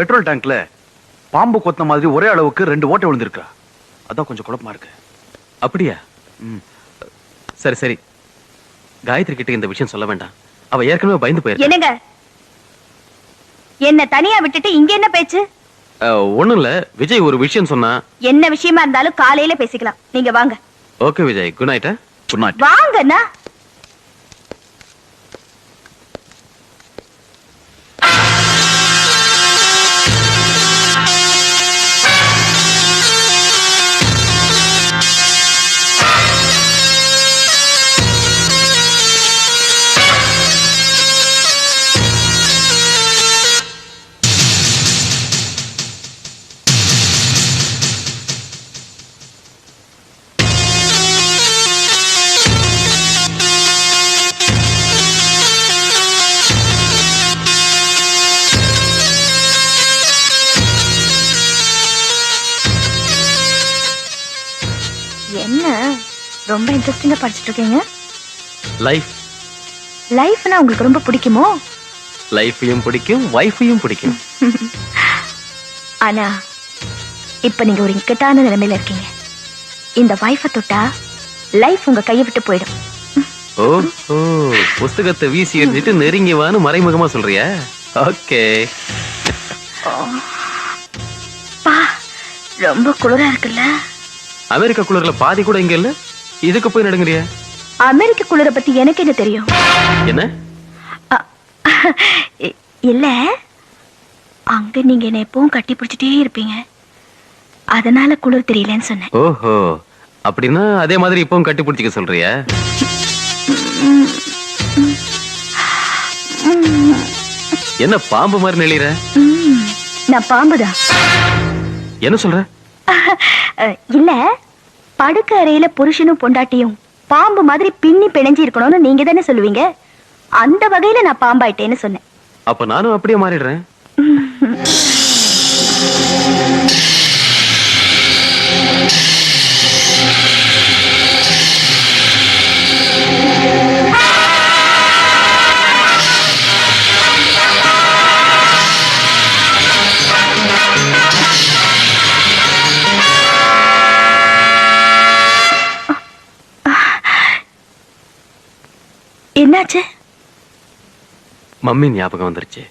Petrol டேங்க்ல பாம்பு கொத்த மாதிரி ஒரே அளவுக்கு 2 ஓட்டை விழுந்திருக்கா. அதான் கொஞ்சம் குழப்பமா இருக்கு. அப்படியா? சரி சரி, காயத்ரி கிட்ட இந்த விஷயம் சொல்ல வேண்டாம். அவ ஏற்கனவே பயந்து போயிருக்கா. என்னங்க என்ன தனியா விட்டுட்டு இங்க என்ன பேச்சு? ஒண்ணும் இல்ல, விஜய் ஒரு விஷயம் சொன்னா. என்ன விஷயமா இருந்தாலும் காலையில பேசிக்கலாம். நீங்க வாங்க. Okay Vijay, good night. Good night. வாங்கண்ணா. என்ன ரொம்ப இன்ட்ரெஸ்டிங்கா படிச்சிட்டு இருக்கீங்க? லைஃப். லைஃப்னா உங்களுக்கு ரொம்ப பிடிக்குமோ? லைஃபையும் பிடிக்கும், வைஃபையும் பிடிக்கும். ஆனா இப்ப நீங்க ஒரு இக்கட்டான நிலைமையில இருக்கீங்க. இந்த வைஃபை தொட்டா லைஃப் உங்க கையை விட்டு போயிடும். ஓ, புஸ்தகத்தை வீசி எறிஞ்சிட்டு நெருங்கி வான்னு மறைமுகமா சொல்றியா? ஓகே. பா, ரொம்ப குளிரா இருக்குல்ல? அமெரிக்கா குளிர்ல பாதி கூட இங்க இல்ல, இதுக்கு போய் நடுங்கறியா? அமெரிக்க குளிர பத்தி எனக்கு என்ன தெரியும்? என்ன? இல்ல, அங்க நீங்க என்ன எப்பவும் கட்டி பிடிச்சிட்டே இருப்பீங்க, அதனால குளிர் தெரியலன்னு சொன்னேன். ஓஹோ, அப்படின்னா அதே மாதிரி இப்பவும் கட்டி பிடிச்சிக்க சொல்றியா? என்ன பாம்பு மாதிரி நெளிற? நான் பாம்புதான். என்ன சொல்ற? இல்ல, படுக்க அறையில புருஷனும் பொண்டாட்டியும் பாம்பு மாதிரி பின்னி பிணைஞ்சு இருக்கணும்னு நீங்க தானே சொல்லுவீங்க. அந்த வகையில நான் பாம்பாயிட்டேன்னு சொன்னேன். அப்ப நானும் அப்படியே மாறிடுறேன். என்னாச்சு? மம்மி ஞாபகம் வந்துருச்சு.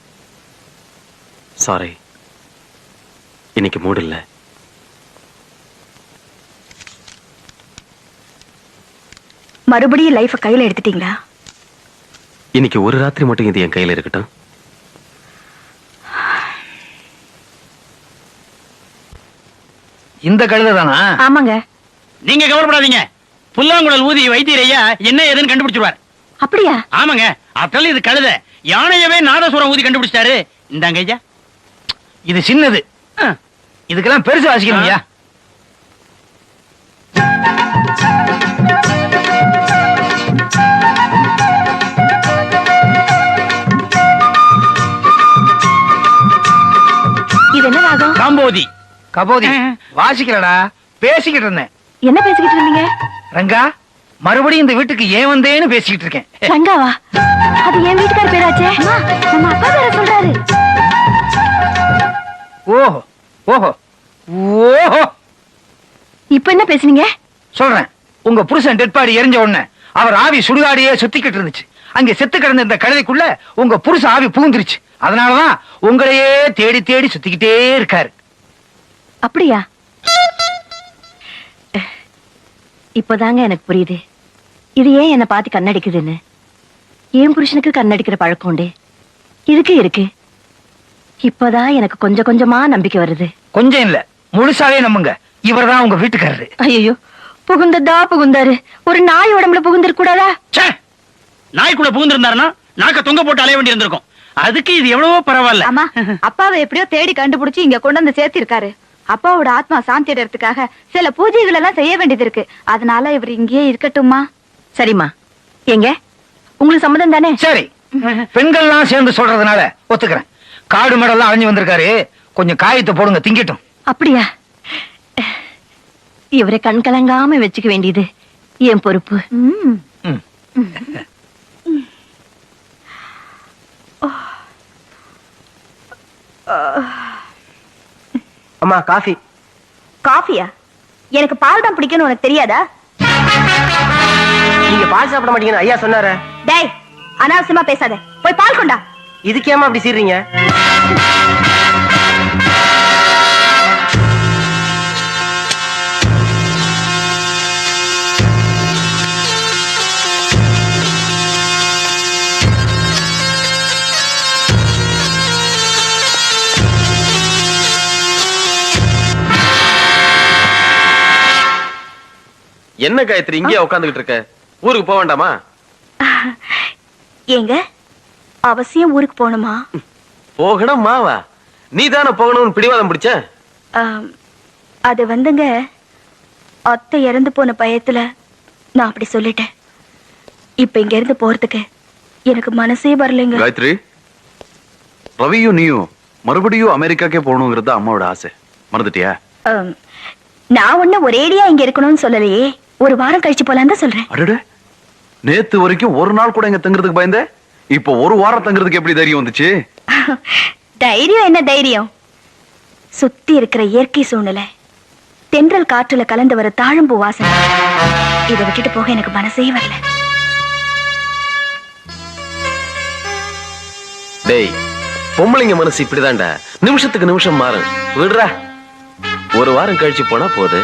சாரி, இன்னைக்கு மூடு இல்ல. மறுபடியும் லைஃப கையில எடுத்துட்டீங்களா? இன்னைக்கு ஒரு ராத்திரி மட்டும் இது என் கையில இருக்கட்டும். இந்த கழுதை தானா? ஆமாங்க. நீங்க கவலைப்படாதீங்க, புல்லாங்குழல் ஊதி வைத்தியரையா என்ன ஏதுன்னு கண்டுபிடிச்சிருவார். அப்படியா? ஆமாங்க, அப்பல இது கழுதை, யானையவே நாதசுரம் ஊதி கண்டுபிடிச்சாரு. இந்தாங்க ஐயா, இது சின்னது, இதுக்கெல்லாம் பெருசு வாசிக்கணும்யா. இது என்ன ராகம்? காம்போதி. கபோதி வாசிக்கலடா, பேசிக்கிட்டு இருந்தேன். என்ன பேசிக்கிட்டு இருந்தீங்க? ரங்கா, மறுபடியும் இந்த வீட்டுக்கு ஏன் வந்தேன்னு பேசிக்கிட்டு இருக்கேன். ரங்காவா? அது என் வீட்டுக்கார பேராச்சே. நம்ம அப்பா பேர சொல்றாரு. ஓஹோ ஓஹோ ஓஹோ. இப்ப என்ன பேசுனீங்க? சொல்றேன். உங்க புருஷன் டெட் பாடி எரிஞ்ச உடனே அவர் ஆவி சுடுகாடியே சுத்திக்கிட்டு இருந்துச்சு. அங்க செத்து கிடந்த இந்த கழுதைக்குள்ள உங்க புருஷன் ஆவி பூந்துருச்சு. அதனாலதான் உங்களையே தேடி தேடி சுத்திக்கிட்டே இருக்காரு. அப்படியா? இப்பதாங்க எனக்கு புரியுது இது ஏன் என்ன பார்த்து கண்ணடிக்குதுன்னு. என் புருஷனுக்கு கண்ணடிக்கிற பழக்கம் உண்டு, இதுக்கு இருக்கு. இப்பதான் எனக்கு கொஞ்சம் கொஞ்சமா நம்பிக்கை வருது. கொஞ்சம் இல்ல, முழுசாவே நம்புங்க. இவர்தான் உங்க வீட்டுக்காரரு. ஐயோ, புகுந்ததா புகுந்தாரு. ஒரு நாய் உடம்புல புகுந்திருக்க கூடாதா? நாய்க்குள்ள புகுந்திருந்தாருன்னா நாக்க தொங்க போட்டு அலைய வேண்டி இருந்திருக்கும். அதுக்கு இது எவ்வளவோ பரவாயில்ல. ஆமா, அப்பாவை எப்படியோ தேடி கண்டுபிடிச்சு இங்க கொண்டு வந்து சேர்த்து இருக்காரு. அப்பாவோட ஆத்மா சாந்தி அடைறதுக்காக சில பூஜைகள் எல்லாம் செய்ய வேண்டியது இருக்கு. அதனால இவர் இங்கேயே இருக்கட்டுமா? சரிம்மா, எங்க உங்களுக்கு சம்மதம் தானே? சரி, பெண்கள்லாம் சேர்ந்து சொல்றதுனால ஒத்துக்கிறேன். காடு மேடெல்லாம் அழிஞ்சு வந்திருக்காரு, கொஞ்சம் காயத்தை போடுங்க, திங்கட்டும். அப்படியா? இவரை கண் கலங்காம வச்சுக்க வேண்டியது என் பொறுப்பு. அம்மா காஃபி. காஃபியா? எனக்கு பால் தான் பிடிக்கும்னு உனக்கு தெரியாதா? நீங்க பால் சாப்பிட மாட்டீங்கன்னு ஐயா சொன்னாரு. டேய், அனாவசியமா பேசாத. போய் பால் கொண்டா. இதுக்கேமா அப்படி சீறீங்க? என்ன காயத்ரி இங்கே உட்காந்துக்கிட்டு இருக்க? ஊருக்கு போக வேண்டாமா? ஏங்க அவசியம் ஊருக்கு போகணுமா? போகணும் மாவா, நீ தானே போகணும்னு பிடிவாதம் பிடிச்ச. அது வந்துங்க, அத்தை இறந்து போன பயத்துல நான் அப்படி சொல்லிட்டேன். இப்ப இங்க இருந்து போறதுக்கு எனக்கு மனசே வரலைங்க. காயத்ரி, ரவியும் நீயும் மறுபடியும் அமெரிக்காக்கே போகணுங்கிறது அம்மாவோட ஆசை, மறந்துட்டியா? நான் ஒண்ணு ஒரேடியா இங்க இருக்கணும்னு சொல்லலையே, ஒரு வாரம் கழிச்சு போலாம் தான் சொல்றேன். அடடே, நேத்து வரைக்கும் ஒரு நாள் கூட இங்க தங்குறதுக்கு பயந்த, இப்போ ஒரு வாரம் தங்குறதுக்கு எப்படி தைரியம் வந்துச்சு? தைரியம் என்ன தைரியம்? சுத்தி இருக்கிற இயற்கை சூழ்நிலை, தென்றல் காற்றுல கலந்து வர தாழம்பூ வாசனை, இதை விட்டுட்டு போக எனக்கு மனசே வரல. டேய், பொம்பளைங்க மனசு இப்படிதான்டா, நிமிஷத்துக்கு நிமிஷம் மாறும். விடுறா, ஒரு வாரம் கழிச்சு போனா போது.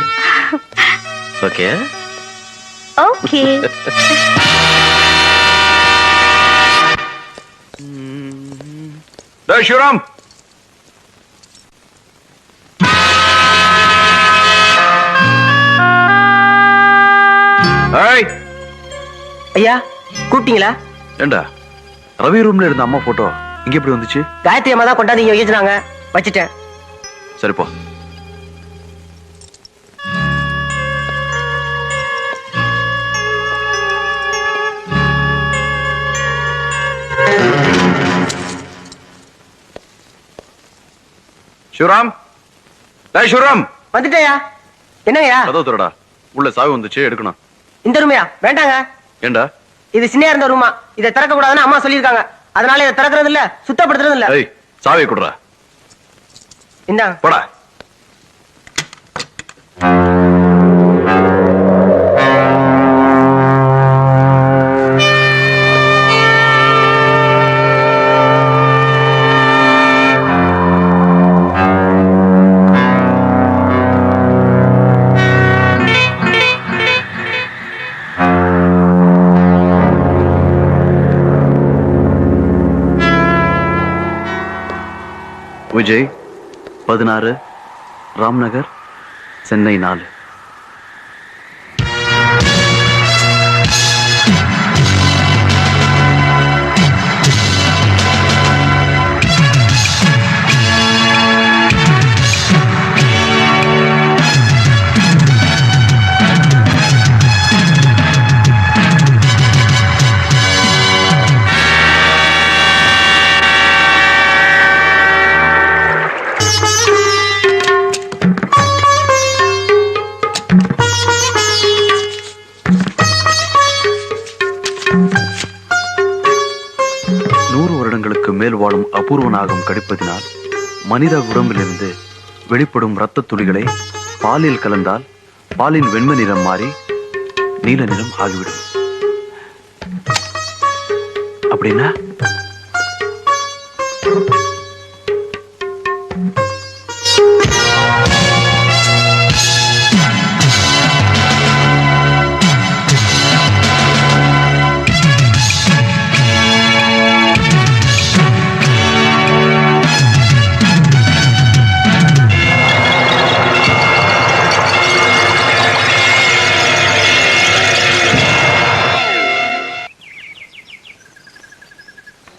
Okay okay. டேய் சிவராம், ஏய் ஐயா கூப்பிட்டீங்களா? ஏண்டா, ரவி ரூம்ல இருந்த அம்மா போட்டோ இங்க எப்படி வந்துச்சு? காயத்ரி அம்மா தான் கொண்டாந்து இங்க வச்சுனாங்க, வச்சுட்டேன். சரிப்போ. சிவராம், டேய் சிவராம், வந்துட்டேயா? என்னங்கய்யா? கதவு திறடா, உள்ள சாவி வந்துச்சு, எடுக்கணும். இந்த ரூமையா? வேண்டாங்க. ஏண்டா? இது சின்ன இருந்த ரூமா, இதை திறக்க கூடாதுன்னு அம்மா சொல்லியிருக்காங்க. அதனால இதை திறக்கிறது இல்ல, சுத்தப்படுத்துறது இல்ல. ஏய், சாவியை கொடுறா. இந்தாங்க. போடா. விஜய் 16, ராம்நகர், சென்னை 4. மேல் வாழும் அபூர்வ நாகம் கடிப்பதினால் மனித உடம்பிலிருந்து வெளிப்படும் இரத்த துளிகளை பாலில் கலந்தால் பாலின் வெண்மை நிறம் மாறி நீல நிறம் ஆகிவிடும். அப்படின்னா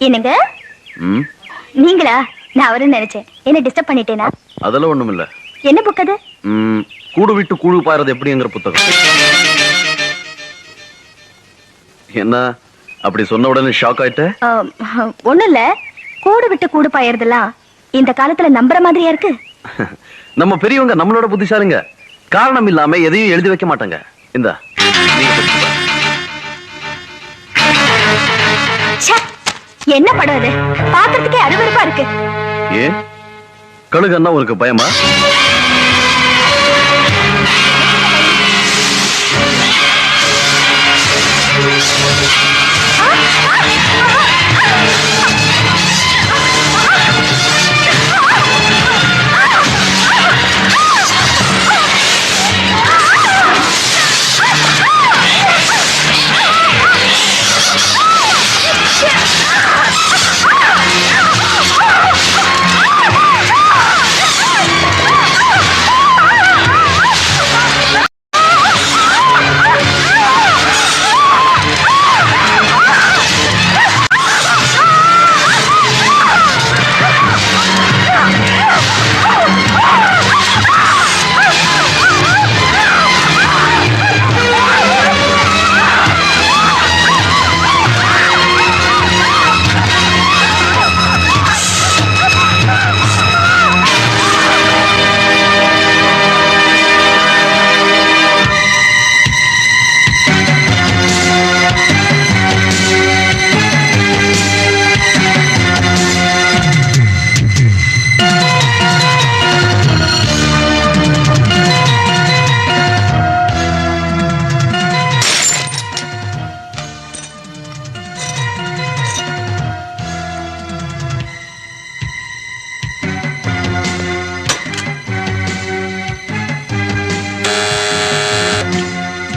என்னங்க? நீங்களா? நான் அவரு நினைச்சேன். என்ன டிஸ்டர்ப் பண்ணிட்டேனா? அதெல்லாம் ஒண்ணும் இல்ல. என்ன புக் அது? கூடு விட்டு கூடு பாயறது எப்படிங்கிற புத்தகம். என்ன அப்படி சொன்ன உடனே ஷாக் ஆயிட்ட? ஒண்ணும் இல்ல, கூடு விட்டு கூடு பாயறதெல்லாம் இந்த காலத்துல நம்புற மாதிரியா இருக்கு? நம்ம பெரியவங்க நம்மளோட புத்திசாலிங்க, காரணம் இல்லாம எதையும் எழுதி வைக்க மாட்டாங்க. இந்த என்ன படம் அது? பாக்குறதுக்கே அருவருப்பா இருக்கு. ஏன் கழுகுன்னா உனக்கு பயமா?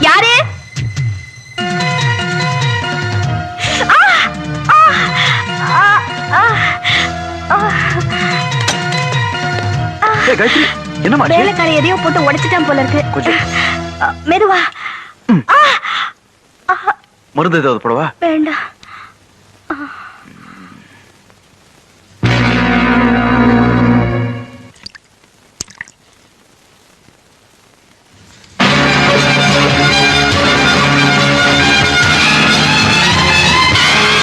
யாரு? ஏய், காயத்ரி என்னமா வேலைக்கார எதையோ போட்டு உடைச்சிட்டான் போல இருக்கு. கொஞ்சம் மெதுவா. மருந்து ஏதாவது போடவா? வேண்டாம்.